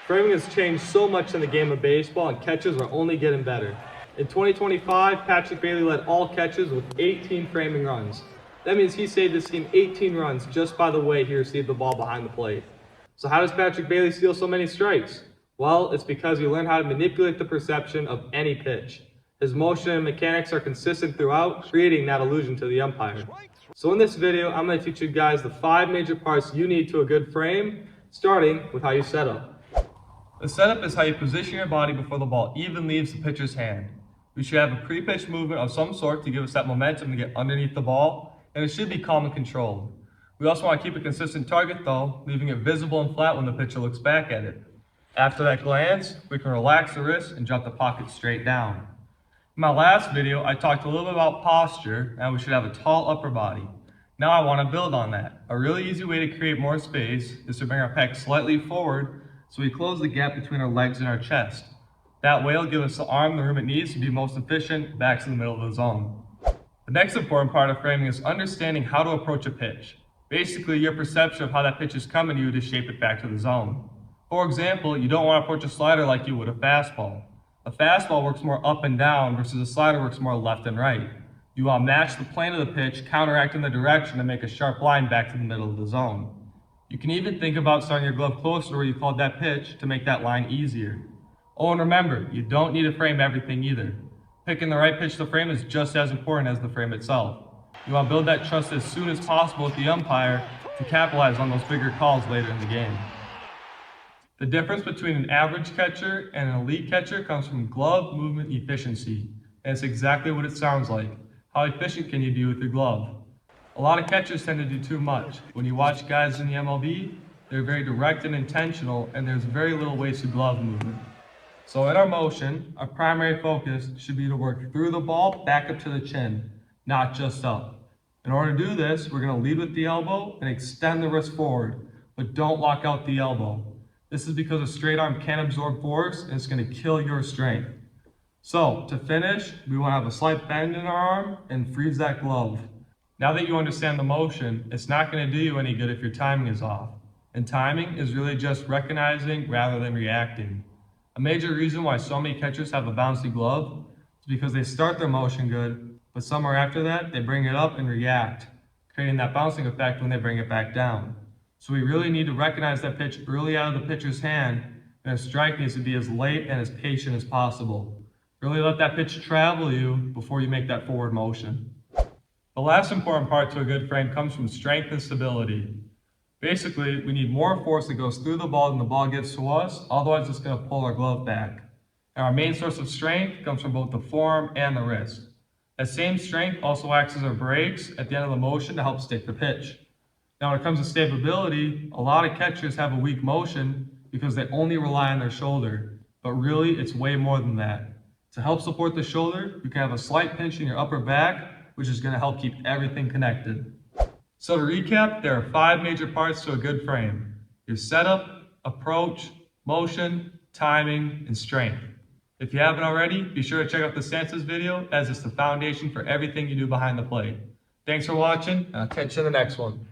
Framing has changed so much in the game of baseball, and catches are only getting better. In 2025, Patrick Bailey led all catches with 18 framing runs. That means he saved his team 18 runs just by the way he received the ball behind the plate. So how does Patrick Bailey steal so many strikes? Well, it's because he learned how to manipulate the perception of any pitch. His motion and mechanics are consistent throughout, creating that illusion to the umpire. So in this video, I'm going to teach you guys the 5 major parts you need to a good frame, starting with how you set up. The setup is how you position your body before the ball even leaves the pitcher's hand. We should have a pre-pitch movement of some sort to give us that momentum to get underneath the ball, and it should be calm and controlled. We also want to keep a consistent target though, leaving it visible and flat when the pitcher looks back at it. After that glance, we can relax the wrist and drop the pocket straight down. In my last video, I talked a little bit about posture and we should have a tall upper body. Now I want to build on that. A really easy way to create more space is to bring our pec slightly forward so we close the gap between our legs and our chest. That way it'll give us the arm the room it needs to be most efficient back to the middle of the zone. The next important part of framing is understanding how to approach a pitch. Basically, your perception of how that pitch is coming to you to shape it back to the zone. For example, you don't want to approach a slider like you would a fastball. A fastball works more up and down versus a slider works more left and right. You want to match the plane of the pitch, counteracting the direction to make a sharp line back to the middle of the zone. You can even think about starting your glove closer to where you called that pitch to make that line easier. Oh, and remember, you don't need to frame everything either. Picking the right pitch to frame is just as important as the frame itself. You want to build that trust as soon as possible with the umpire to capitalize on those bigger calls later in the game. The difference between an average catcher and an elite catcher comes from glove movement efficiency. And it's exactly what it sounds like. How efficient can you be with your glove? A lot of catchers tend to do too much. When you watch guys in the MLB, they're very direct and intentional, and there's very little wasted glove movement. So in our motion, our primary focus should be to work through the ball back up to the chin, not just up. In order to do this, we're going to lead with the elbow and extend the wrist forward, but don't lock out the elbow. This is because a straight arm can't absorb force, and it's going to kill your strength. So to finish, we want to have a slight bend in our arm and freeze that glove. Now that you understand the motion, it's not going to do you any good if your timing is off. And timing is really just recognizing rather than reacting. A major reason why so many catchers have a bouncy glove is because they start their motion good, but somewhere after that, they bring it up and react, creating that bouncing effect when they bring it back down. So we really need to recognize that pitch early out of the pitcher's hand, and a strike needs to be as late and as patient as possible. Really let that pitch travel you before you make that forward motion. The last important part to a good frame comes from strength and stability. Basically, we need more force that goes through the ball than the ball gets to us, otherwise it's going to pull our glove back. And our main source of strength comes from both the forearm and the wrist. That same strength also acts as our brakes at the end of the motion to help stick the pitch. Now when it comes to stability, a lot of catchers have a weak motion because they only rely on their shoulder, but really it's way more than that. To help support the shoulder, you can have a slight pinch in your upper back, which is going to help keep everything connected. So to recap, there are 5 major parts to a good frame: your setup, approach, motion, timing, and strength. If you haven't already, be sure to check out the stances video, as it's the foundation for everything you do behind the plate. Thanks for watching, and I'll catch you in the next one.